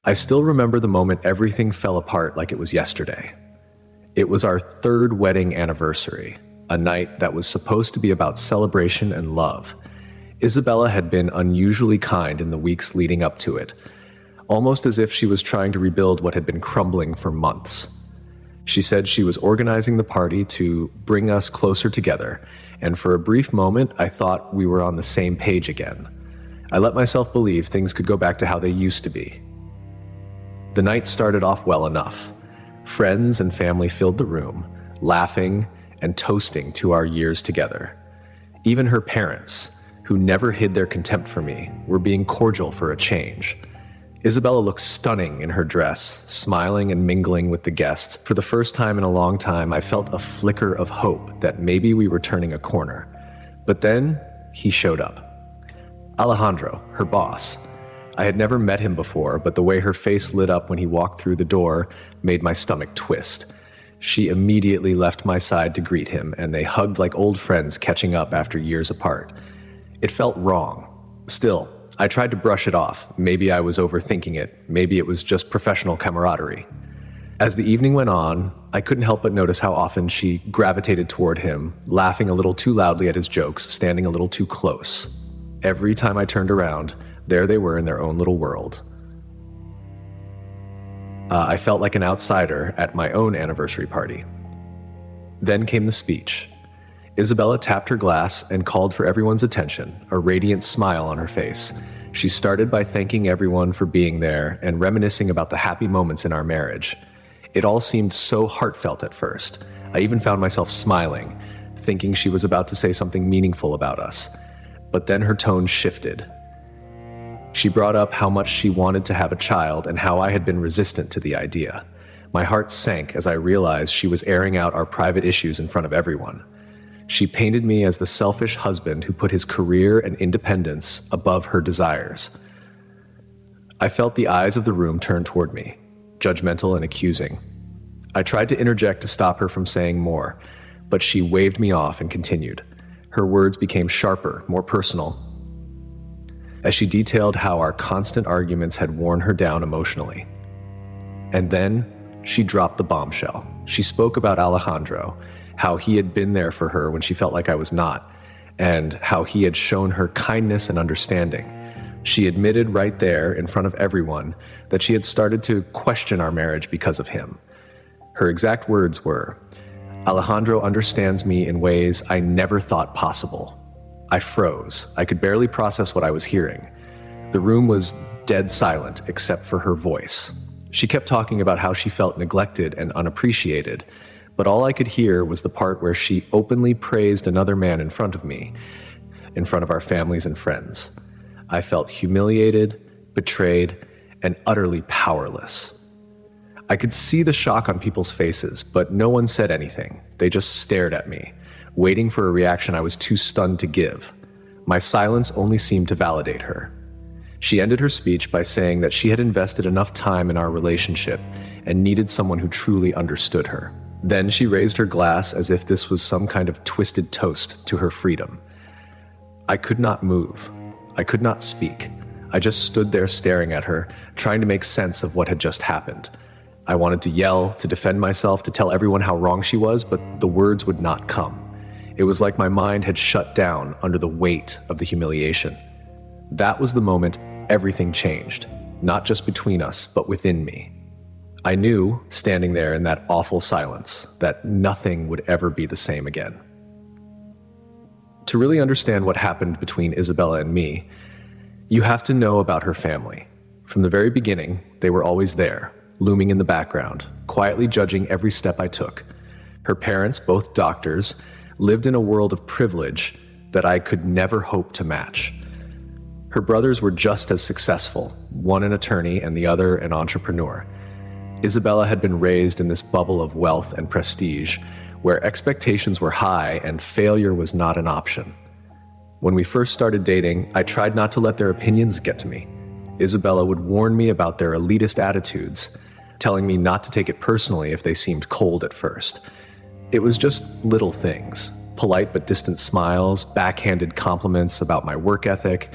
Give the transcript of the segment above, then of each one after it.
I still remember the moment everything fell apart like it was yesterday. It was our 3rd wedding anniversary, a night that was supposed to be about celebration and love. Isabella had been unusually kind in the weeks leading up to it, almost as if she was trying to rebuild what had been crumbling for months. She said she was organizing the party to bring us closer together, and for a brief moment I thought we were on the same page again. I let myself believe things could go back to how they used to be. The night started off well enough. Friends and family filled the room, laughing and toasting to our years together. Even her parents, who never hid their contempt for me, were being cordial for a change. Isabella looked stunning in her dress, smiling and mingling with the guests. For the first time in a long time, I felt a flicker of hope that maybe we were turning a corner. But then, he showed up. Alejandro, her boss. I had never met him before, but the way her face lit up when he walked through the door made my stomach twist. She immediately left my side to greet him, and they hugged like old friends catching up after years apart. It felt wrong. Still, I tried to brush it off. Maybe I was overthinking it. Maybe it was just professional camaraderie. As the evening went on, I couldn't help but notice how often she gravitated toward him, laughing a little too loudly at his jokes, standing a little too close. Every time I turned around, there they were in their own little world. I felt like an outsider at my own anniversary party. Then came the speech. Isabella tapped her glass and called for everyone's attention, a radiant smile on her face. She started by thanking everyone for being there and reminiscing about the happy moments in our marriage. It all seemed so heartfelt at first. I even found myself smiling, thinking she was about to say something meaningful about us. But then her tone shifted. She brought up how much she wanted to have a child and how I had been resistant to the idea. My heart sank as I realized she was airing out our private issues in front of everyone. She painted me as the selfish husband who put his career and independence above her desires. I felt the eyes of the room turn toward me, judgmental and accusing. I tried to interject to stop her from saying more, but she waved me off and continued. Her words became sharper, more personal, as she detailed how our constant arguments had worn her down emotionally. And then she dropped the bombshell. She spoke about Alejandro, how he had been there for her when she felt like I was not, and how he had shown her kindness and understanding. She admitted right there in front of everyone that she had started to question our marriage because of him. Her exact words were, "Alejandro understands me in ways I never thought possible." I froze. I could barely process what I was hearing. The room was dead silent except for her voice. She kept talking about how she felt neglected and unappreciated, but all I could hear was the part where she openly praised another man in front of me, in front of our families and friends. I felt humiliated, betrayed, and utterly powerless. I could see the shock on people's faces, but no one said anything. They just stared at me, waiting for a reaction I was too stunned to give. My silence only seemed to validate her. She ended her speech by saying that she had invested enough time in our relationship and needed someone who truly understood her. Then she raised her glass as if this was some kind of twisted toast to her freedom. I could not move. I could not speak. I just stood there staring at her, trying to make sense of what had just happened. I wanted to yell, to defend myself, to tell everyone how wrong she was, but the words would not come. It was like my mind had shut down under the weight of the humiliation. That was the moment everything changed, not just between us, but within me. I knew, standing there in that awful silence, that nothing would ever be the same again. To really understand what happened between Isabella and me, you have to know about her family. From the very beginning, they were always there, looming in the background, quietly judging every step I took. Her parents, both doctors, lived in a world of privilege that I could never hope to match. Her brothers were just as successful, one an attorney and the other an entrepreneur. Isabella had been raised in this bubble of wealth and prestige, where expectations were high and failure was not an option. When we first started dating, I tried not to let their opinions get to me. Isabella would warn me about their elitist attitudes, telling me not to take it personally if they seemed cold at first. It was just little things, polite but distant smiles, backhanded compliments about my work ethic,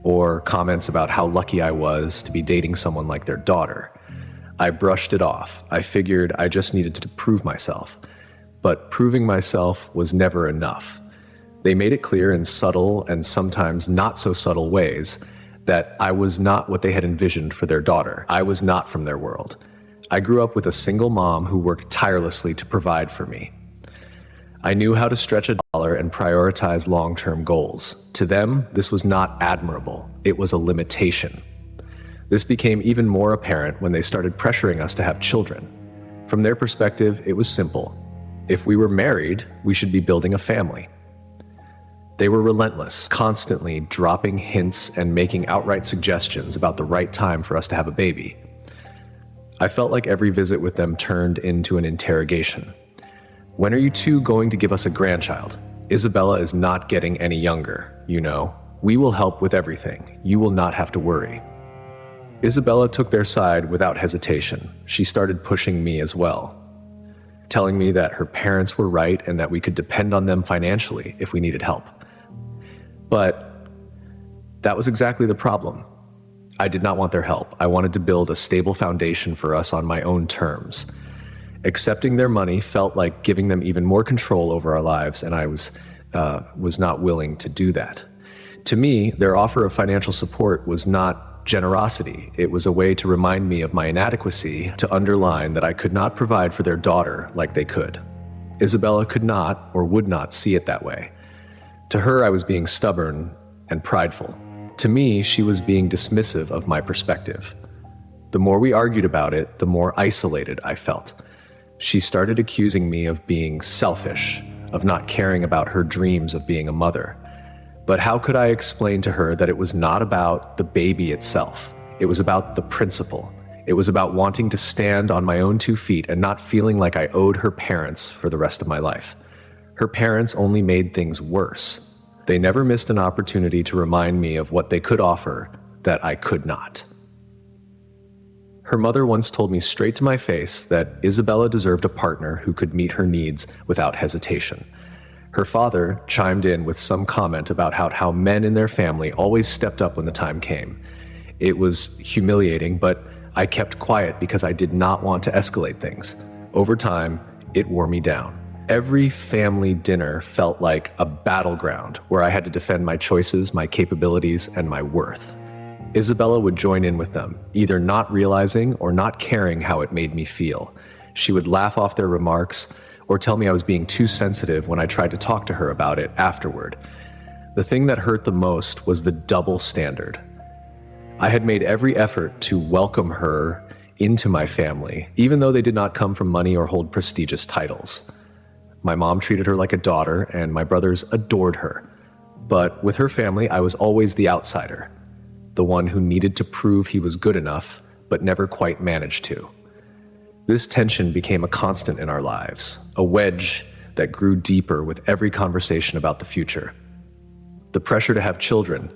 or comments about how lucky I was to be dating someone like their daughter. I brushed it off. I figured I just needed to prove myself. But proving myself was never enough. They made it clear in subtle and sometimes not so subtle ways that I was not what they had envisioned for their daughter. I was not from their world. I grew up with a single mom who worked tirelessly to provide for me. I knew how to stretch a dollar and prioritize long-term goals. To them, this was not admirable. It was a limitation. This became even more apparent when they started pressuring us to have children. From their perspective, it was simple. If we were married, we should be building a family. They were relentless, constantly dropping hints and making outright suggestions about the right time for us to have a baby. I felt like every visit with them turned into an interrogation. When are you two going to give us a grandchild? Isabella is not getting any younger, you know. We will help with everything. You will not have to worry. Isabella took their side without hesitation. She started pushing me as well, telling me that her parents were right and that we could depend on them financially if we needed help. But that was exactly the problem. I did not want their help. I wanted to build a stable foundation for us on my own terms. Accepting their money felt like giving them even more control over our lives, and I was not willing to do that. To me, their offer of financial support was not generosity. It was a way to remind me of my inadequacy, to underline that I could not provide for their daughter like they could. Isabella could not or would not see it that way. To her, I was being stubborn and prideful. To me, she was being dismissive of my perspective. The more we argued about it, the more isolated I felt. She started accusing me of being selfish, of not caring about her dreams of being a mother. But how could I explain to her that it was not about the baby itself? It was about the principle. It was about wanting to stand on my own 2 feet and not feeling like I owed her parents for the rest of my life. Her parents only made things worse. They never missed an opportunity to remind me of what they could offer that I could not. Her mother once told me straight to my face that Isabella deserved a partner who could meet her needs without hesitation. Her father chimed in with some comment about how men in their family always stepped up when the time came. It was humiliating, but I kept quiet because I did not want to escalate things. Over time, it wore me down. Every family dinner felt like a battleground where I had to defend my choices, my capabilities, and my worth. Isabella would join in with them, either not realizing or not caring how it made me feel. She would laugh off their remarks or tell me I was being too sensitive when I tried to talk to her about it afterward. The thing that hurt the most was the double standard. I had made every effort to welcome her into my family, even though they did not come from money or hold prestigious titles. My mom treated her like a daughter, and my brothers adored her. But with her family, I was always the outsider, the one who needed to prove he was good enough, but never quite managed to. This tension became a constant in our lives, a wedge that grew deeper with every conversation about the future. The pressure to have children,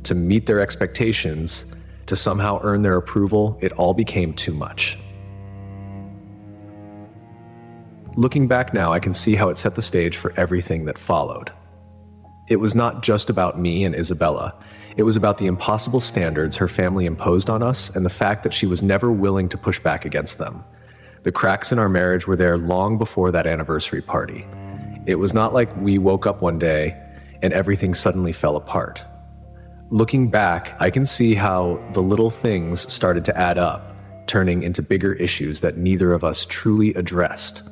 to meet their expectations, to somehow earn their approval, it all became too much. Looking back now, I can see how it set the stage for everything that followed. It was not just about me and Isabella. It was about the impossible standards her family imposed on us and the fact that she was never willing to push back against them. The cracks in our marriage were there long before that anniversary party. It was not like we woke up one day and everything suddenly fell apart. Looking back, I can see how the little things started to add up, turning into bigger issues that neither of us truly addressed.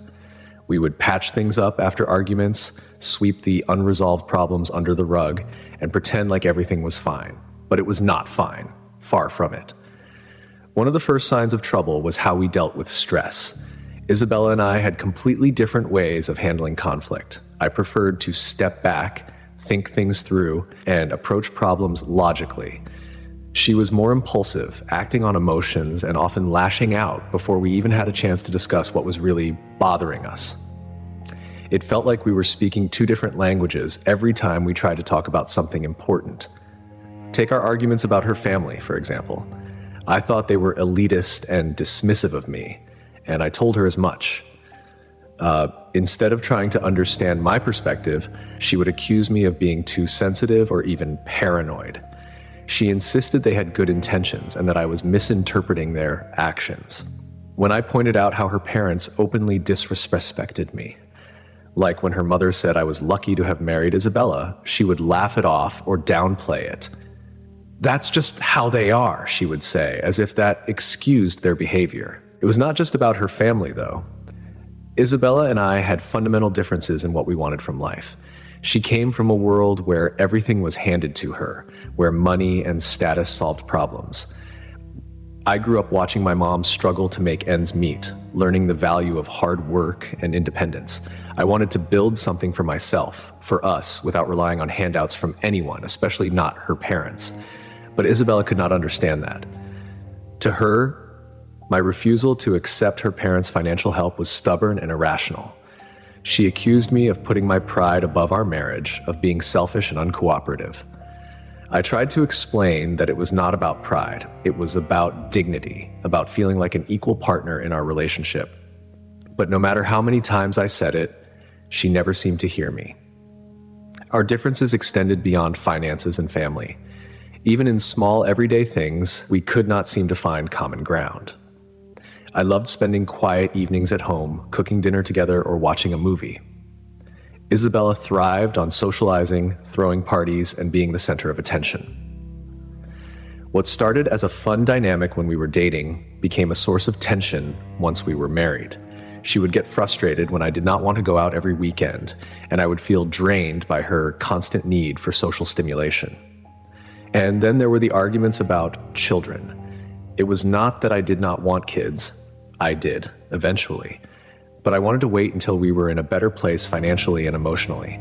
We would patch things up after arguments, sweep the unresolved problems under the rug, and pretend like everything was fine. But it was not fine. Far from it. One of the first signs of trouble was how we dealt with stress. Isabella and I had completely different ways of handling conflict. I preferred to step back, think things through, and approach problems logically. She was more impulsive, acting on emotions and often lashing out before we even had a chance to discuss what was really bothering us. It felt like we were speaking 2 different languages every time we tried to talk about something important. Take our arguments about her family, for example. I thought they were elitist and dismissive of me, and I told her as much. Instead of trying to understand my perspective, she would accuse me of being too sensitive or even paranoid. She insisted they had good intentions and that I was misinterpreting their actions. When I pointed out how her parents openly disrespected me, like when her mother said I was lucky to have married Isabella, she would laugh it off or downplay it. "That's just how they are," she would say, as if that excused their behavior. It was not just about her family, though. Isabella and I had fundamental differences in what we wanted from life. She came from a world where everything was handed to her, where money and status solved problems. I grew up watching my mom struggle to make ends meet, learning the value of hard work and independence. I wanted to build something for myself, for us, without relying on handouts from anyone, especially not her parents. But Isabella could not understand that. To her, my refusal to accept her parents' financial help was stubborn and irrational. She accused me of putting my pride above our marriage, of being selfish and uncooperative. I tried to explain that it was not about pride. It was about dignity, about feeling like an equal partner in our relationship. But no matter how many times I said it, she never seemed to hear me. Our differences extended beyond finances and family. Even in small, everyday things, we could not seem to find common ground. I loved spending quiet evenings at home, cooking dinner together, or watching a movie. Isabella thrived on socializing, throwing parties, and being the center of attention. What started as a fun dynamic when we were dating became a source of tension once we were married. She would get frustrated when I did not want to go out every weekend, and I would feel drained by her constant need for social stimulation. And then there were the arguments about children. It was not that I did not want kids. I did, eventually. But I wanted to wait until we were in a better place financially and emotionally.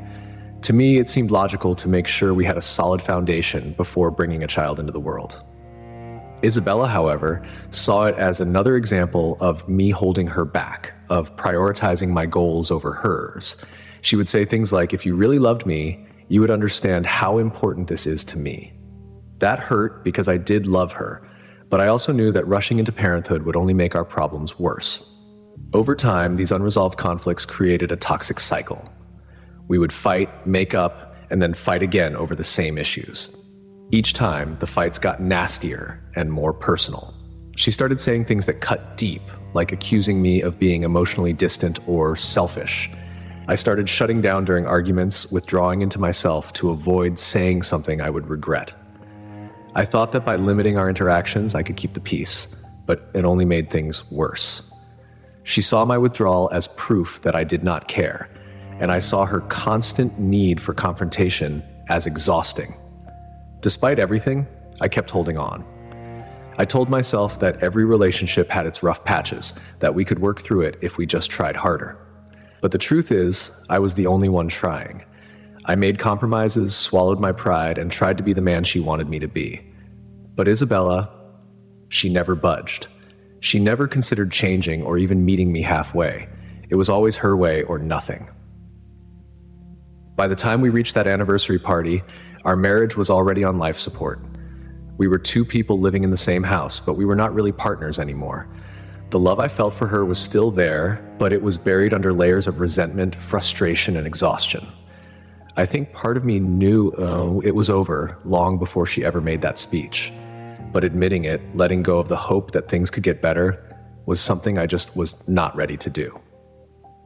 To me, it seemed logical to make sure we had a solid foundation before bringing a child into the world. Isabella, however, saw it as another example of me holding her back, of prioritizing my goals over hers. She would say things like, "If you really loved me, you would understand how important this is to me." That hurt because I did love her, but I also knew that rushing into parenthood would only make our problems worse. Over time, these unresolved conflicts created a toxic cycle. We would fight, make up, and then fight again over the same issues. Each time, the fights got nastier and more personal. She started saying things that cut deep, like accusing me of being emotionally distant or selfish. I started shutting down during arguments, withdrawing into myself to avoid saying something I would regret. I thought that by limiting our interactions, I could keep the peace, but it only made things worse. She saw my withdrawal as proof that I did not care, and I saw her constant need for confrontation as exhausting. Despite everything, I kept holding on. I told myself that every relationship had its rough patches, that we could work through it if we just tried harder. But the truth is, I was the only one trying. I made compromises, swallowed my pride, and tried to be the man she wanted me to be. But Isabella, she never budged. She never considered changing or even meeting me halfway. It was always her way or nothing. By the time we reached that anniversary party, our marriage was already on life support. We were two people living in the same house, but we were not really partners anymore. The love I felt for her was still there, but it was buried under layers of resentment, frustration, and exhaustion. I think part of me knew it was over long before she ever made that speech. But admitting it, letting go of the hope that things could get better, was something I just was not ready to do.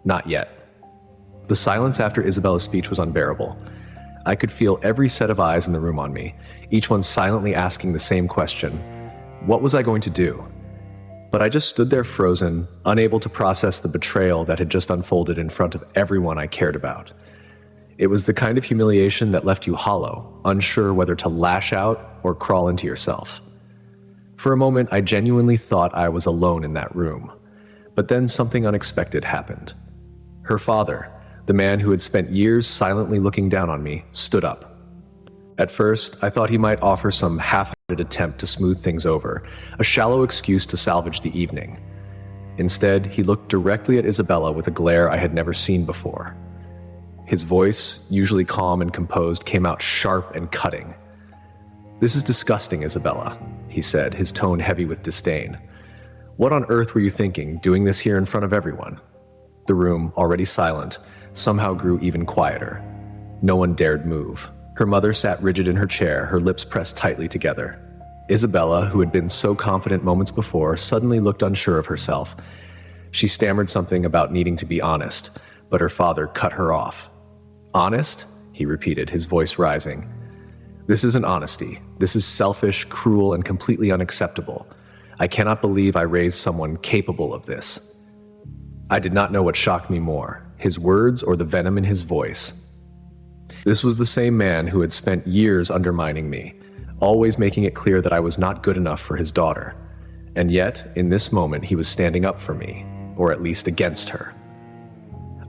Not yet. The silence after Isabella's speech was unbearable. I could feel every set of eyes in the room on me, each one silently asking the same question: what was I going to do? But I just stood there frozen, unable to process the betrayal that had just unfolded in front of everyone I cared about. It was the kind of humiliation that left you hollow, unsure whether to lash out or crawl into yourself. For a moment, I genuinely thought I was alone in that room. But then something unexpected happened. Her father, the man who had spent years silently looking down on me, stood up. At first, I thought he might offer some half-hearted attempt to smooth things over, a shallow excuse to salvage the evening. Instead, he looked directly at Isabella with a glare I had never seen before. His voice, usually calm and composed, came out sharp and cutting. "This is disgusting, Isabella," he said, his tone heavy with disdain. "What on earth were you thinking, doing this here in front of everyone?" The room, already silent, somehow grew even quieter. No one dared move. Her mother sat rigid in her chair, her lips pressed tightly together. Isabella, who had been so confident moments before, suddenly looked unsure of herself. She stammered something about needing to be honest, but her father cut her off. "Honest?" he repeated, his voice rising. "This isn't honesty. This is selfish, cruel, and completely unacceptable. I cannot believe I raised someone capable of this." I did not know what shocked me more, his words or the venom in his voice. This was the same man who had spent years undermining me, always making it clear that I was not good enough for his daughter. And yet, in this moment, he was standing up for me, or at least against her.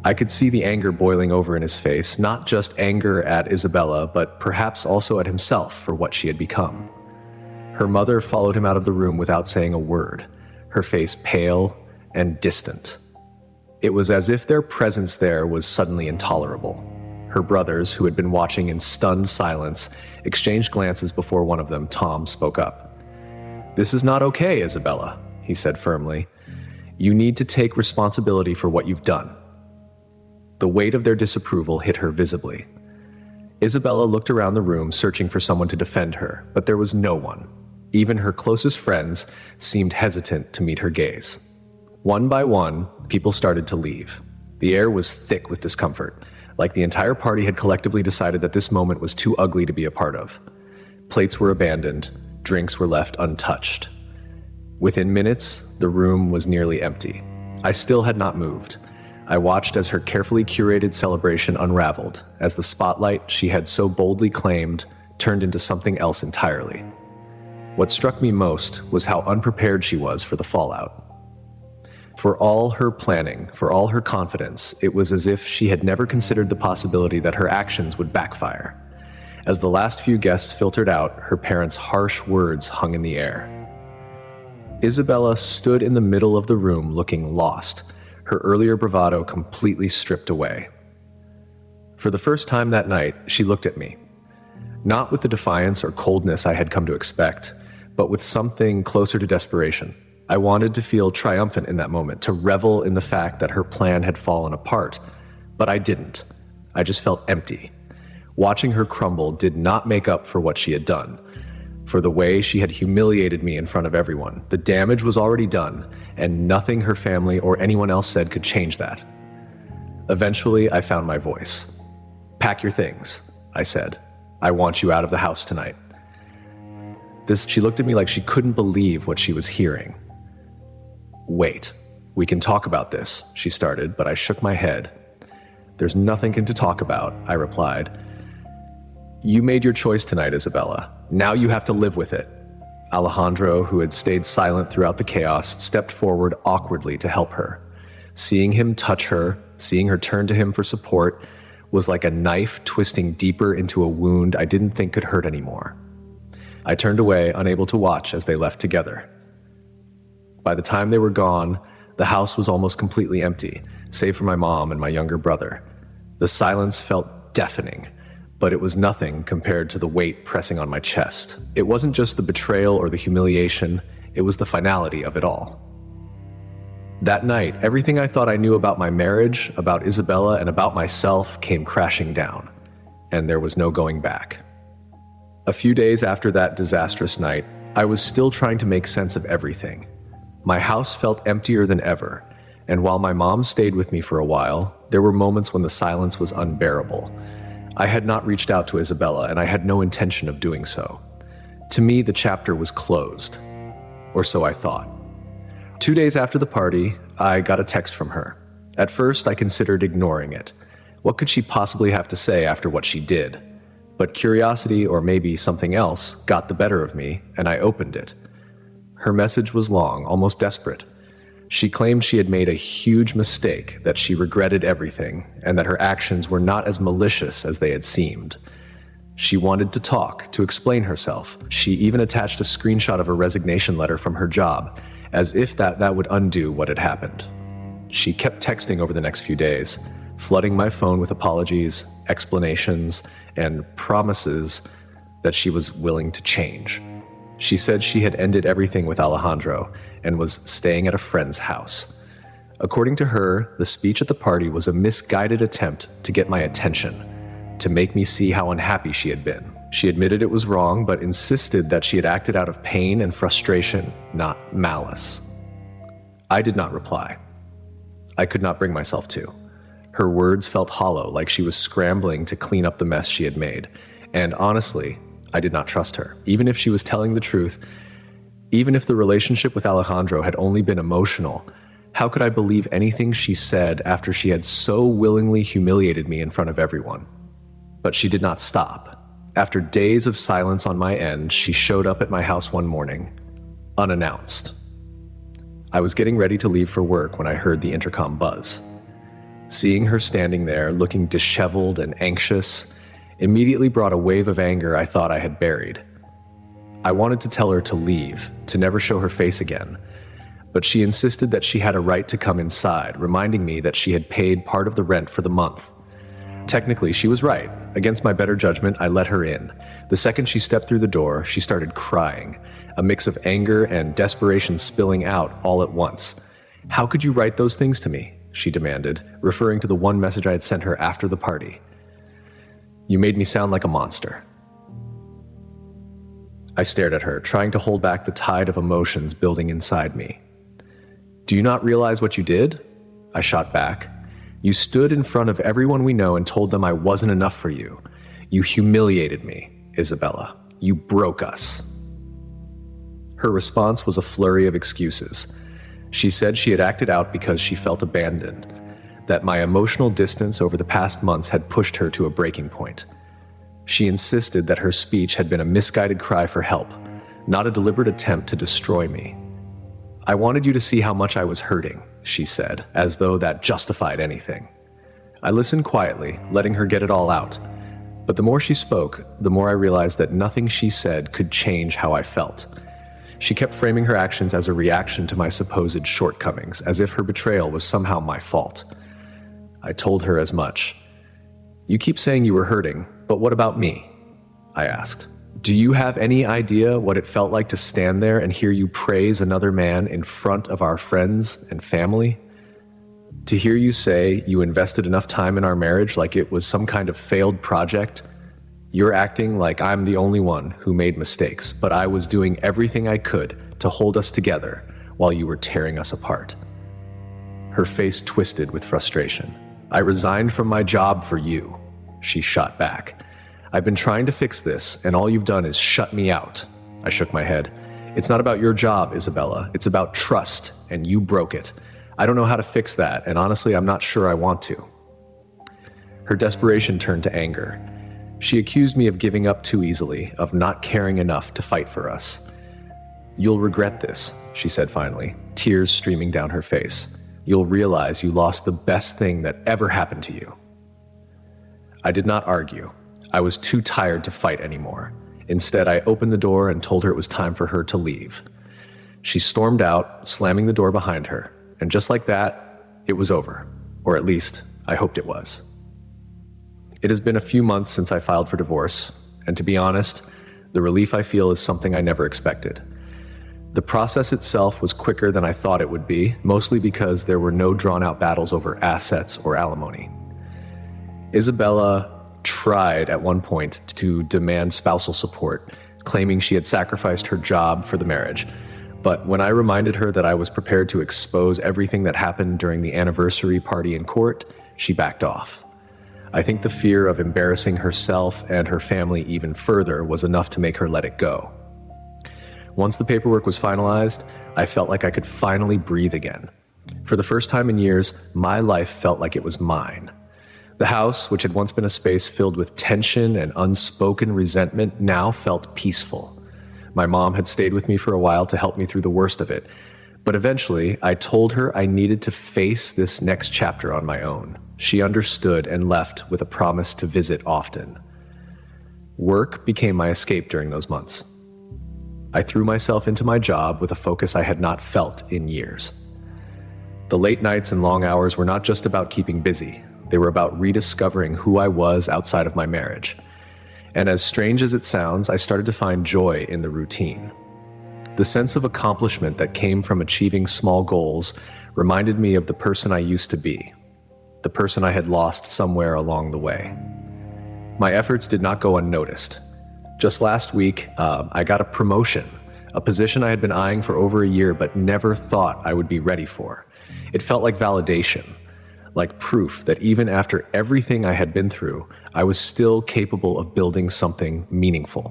I could see the anger boiling over in his face, not just anger at Isabella, but perhaps also at himself for what she had become. Her mother followed him out of the room without saying a word, her face pale and distant. It was as if their presence there was suddenly intolerable. Her brothers, who had been watching in stunned silence, exchanged glances before one of them, Tom, spoke up. "This is not okay, Isabella," he said firmly. "You need to take responsibility for what you've done." The weight of their disapproval hit her visibly. Isabella looked around the room, searching for someone to defend her, but there was no one. Even her closest friends seemed hesitant to meet her gaze. One by one, people started to leave. The air was thick with discomfort, like the entire party had collectively decided that this moment was too ugly to be a part of. Plates were abandoned, drinks were left untouched. Within minutes, the room was nearly empty. I still had not moved. I watched as her carefully curated celebration unraveled, as the spotlight she had so boldly claimed turned into something else entirely. What struck me most was how unprepared she was for the fallout. For all her planning, for all her confidence, it was as if she had never considered the possibility that her actions would backfire. As the last few guests filtered out, her parents' harsh words hung in the air. Isabella stood in the middle of the room looking lost, her earlier bravado completely stripped away. For the first time that night, she looked at me. Not with the defiance or coldness I had come to expect, but with something closer to desperation. I wanted to feel triumphant in that moment, to revel in the fact that her plan had fallen apart, but I didn't. I just felt empty. Watching her crumble did not make up for what she had done, for the way she had humiliated me in front of everyone. The damage was already done, and nothing her family or anyone else said could change that. Eventually, I found my voice. "Pack your things," I said. "I want you out of the house tonight." She looked at me like she couldn't believe what she was hearing. "Wait, we can talk about this," she started, but I shook my head. "There's nothing to talk about," I replied. "You made your choice tonight, Isabella. Now you have to live with it." Alejandro, who had stayed silent throughout the chaos, stepped forward awkwardly to help her. Seeing him touch her, seeing her turn to him for support, was like a knife twisting deeper into a wound I didn't think could hurt anymore. I turned away, unable to watch as they left together. By the time they were gone, the house was almost completely empty, save for my mom and my younger brother. The silence felt deafening, but it was nothing compared to the weight pressing on my chest. It wasn't just the betrayal or the humiliation, it was the finality of it all. That night, everything I thought I knew about my marriage, about Isabella, and about myself came crashing down, and there was no going back. A few days after that disastrous night, I was still trying to make sense of everything. My house felt emptier than ever, and while my mom stayed with me for a while, there were moments when the silence was unbearable. I had not reached out to Isabella, and I had no intention of doing so. To me, the chapter was closed, or so I thought. 2 days after the party, I got a text from her. At first, I considered ignoring it. What could she possibly have to say after what she did? But curiosity, or maybe something else, got the better of me, and I opened it. Her message was long, almost desperate. She claimed she had made a huge mistake, that she regretted everything, and that her actions were not as malicious as they had seemed. She wanted to talk, to explain herself. She even attached a screenshot of a resignation letter from her job, as if that would undo what had happened. She kept texting over the next few days, flooding my phone with apologies, explanations, and promises that she was willing to change. She said she had ended everything with Alejandro and was staying at a friend's house. According to her, the speech at the party was a misguided attempt to get my attention, to make me see how unhappy she had been. She admitted it was wrong, but insisted that she had acted out of pain and frustration, not malice. I did not reply. I could not bring myself to. Her words felt hollow, like she was scrambling to clean up the mess she had made. And honestly, I did not trust her. Even if she was telling the truth, even if the relationship with Alejandro had only been emotional, how could I believe anything she said after she had so willingly humiliated me in front of everyone? But she did not stop. After days of silence on my end, she showed up at my house one morning, unannounced. I was getting ready to leave for work when I heard the intercom buzz. Seeing her standing there, looking disheveled and anxious, immediately brought a wave of anger I thought I had buried. I wanted to tell her to leave, to never show her face again, but she insisted that she had a right to come inside, reminding me that she had paid part of the rent for the month. Technically, she was right. Against my better judgment, I let her in. The second she stepped through the door, she started crying, a mix of anger and desperation spilling out all at once. "How could you write those things to me?" she demanded, referring to the one message I had sent her after the party. "You made me sound like a monster." I stared at her, trying to hold back the tide of emotions building inside me. "Do you not realize what you did?" I shot back. "You stood in front of everyone we know and told them I wasn't enough for you. You humiliated me, Isabella. You broke us." Her response was a flurry of excuses. She said she had acted out because she felt abandoned, that my emotional distance over the past months had pushed her to a breaking point. She insisted that her speech had been a misguided cry for help, not a deliberate attempt to destroy me. "I wanted you to see how much I was hurting," she said, as though that justified anything. I listened quietly, letting her get it all out. But the more she spoke, the more I realized that nothing she said could change how I felt. She kept framing her actions as a reaction to my supposed shortcomings, as if her betrayal was somehow my fault. I told her as much. "You keep saying you were hurting, but what about me?" I asked. "Do you have any idea what it felt like to stand there and hear you praise another man in front of our friends and family? To hear you say you invested enough time in our marriage like it was some kind of failed project? You're acting like I'm the only one who made mistakes, but I was doing everything I could to hold us together while you were tearing us apart." Her face twisted with frustration. "I resigned from my job for you," she shot back. "I've been trying to fix this, and all you've done is shut me out." I shook my head. "It's not about your job, Isabella. It's about trust, and you broke it. I don't know how to fix that, and honestly, I'm not sure I want to." Her desperation turned to anger. She accused me of giving up too easily, of not caring enough to fight for us. "You'll regret this," she said finally, tears streaming down her face. "You'll realize you lost the best thing that ever happened to you." I did not argue. I was too tired to fight anymore. Instead, I opened the door and told her it was time for her to leave. She stormed out, slamming the door behind her, and just like that, it was over. Or at least, I hoped it was. It has been a few months since I filed for divorce, and to be honest, the relief I feel is something I never expected. The process itself was quicker than I thought it would be, mostly because there were no drawn-out battles over assets or alimony. Isabella tried at one point to demand spousal support, claiming she had sacrificed her job for the marriage. But when I reminded her that I was prepared to expose everything that happened during the anniversary party in court, she backed off. I think the fear of embarrassing herself and her family even further was enough to make her let it go. Once the paperwork was finalized, I felt like I could finally breathe again. For the first time in years, my life felt like it was mine. The house, which had once been a space filled with tension and unspoken resentment, now felt peaceful. My mom had stayed with me for a while to help me through the worst of it, but eventually I told her I needed to face this next chapter on my own. She understood and left with a promise to visit often. Work became my escape during those months. I threw myself into my job with a focus I had not felt in years. The late nights and long hours were not just about keeping busy. They were about rediscovering who I was outside of my marriage. And as strange as it sounds, I started to find joy in the routine. The sense of accomplishment that came from achieving small goals reminded me of the person I used to be, the person I had lost somewhere along the way. My efforts did not go unnoticed. Just last week, I got a promotion, a position I had been eyeing for over a year but never thought I would be ready for. It felt like validation, like proof that even after everything I had been through, I was still capable of building something meaningful.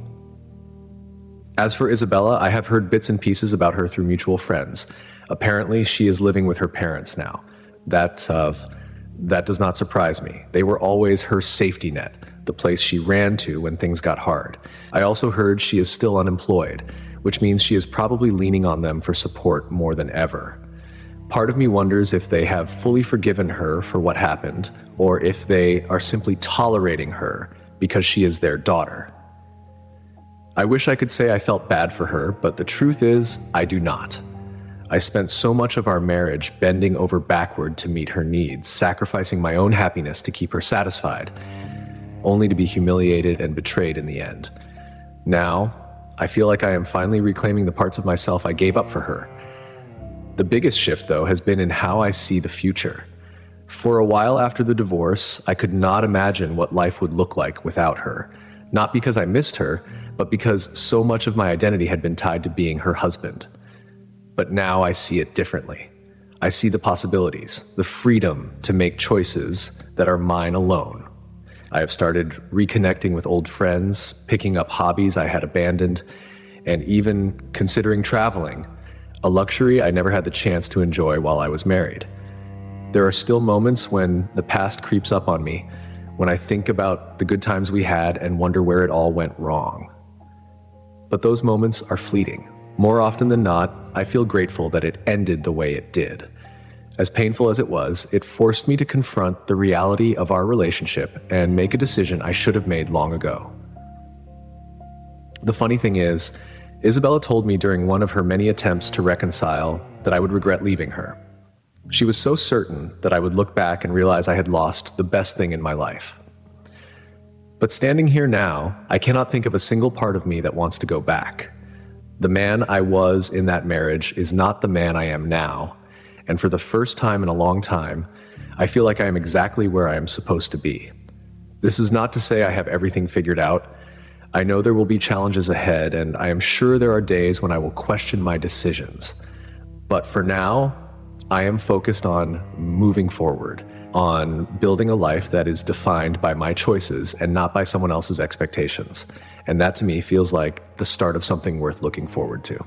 As for Isabella, I have heard bits and pieces about her through mutual friends. Apparently, she is living with her parents now. That does not surprise me. They were always her safety net, the place she ran to when things got hard. I also heard she is still unemployed, which means she is probably leaning on them for support more than ever. Part of me wonders if they have fully forgiven her for what happened, or if they are simply tolerating her because she is their daughter. I wish I could say I felt bad for her, but the truth is, I do not. I spent so much of our marriage bending over backward to meet her needs, sacrificing my own happiness to keep her satisfied, only to be humiliated and betrayed in the end. Now, I feel like I am finally reclaiming the parts of myself I gave up for her. The biggest shift, though, has been in how I see the future. For a while after the divorce, I could not imagine what life would look like without her. Not because I missed her, but because so much of my identity had been tied to being her husband. But now I see it differently. I see the possibilities, the freedom to make choices that are mine alone. I have started reconnecting with old friends, picking up hobbies I had abandoned, and even considering traveling, a luxury I never had the chance to enjoy while I was married. There are still moments when the past creeps up on me, when I think about the good times we had and wonder where it all went wrong. But those moments are fleeting. More often than not, I feel grateful that it ended the way it did. As painful as it was, it forced me to confront the reality of our relationship and make a decision I should have made long ago. The funny thing is, Isabella told me during one of her many attempts to reconcile that I would regret leaving her. She was so certain that I would look back and realize I had lost the best thing in my life. But standing here now, I cannot think of a single part of me that wants to go back. The man I was in that marriage is not the man I am now, and for the first time in a long time, I feel like I am exactly where I am supposed to be. This is not to say I have everything figured out. I know there will be challenges ahead, and I am sure there are days when I will question my decisions. But for now, I am focused on moving forward, on building a life that is defined by my choices and not by someone else's expectations. And that to me feels like the start of something worth looking forward to.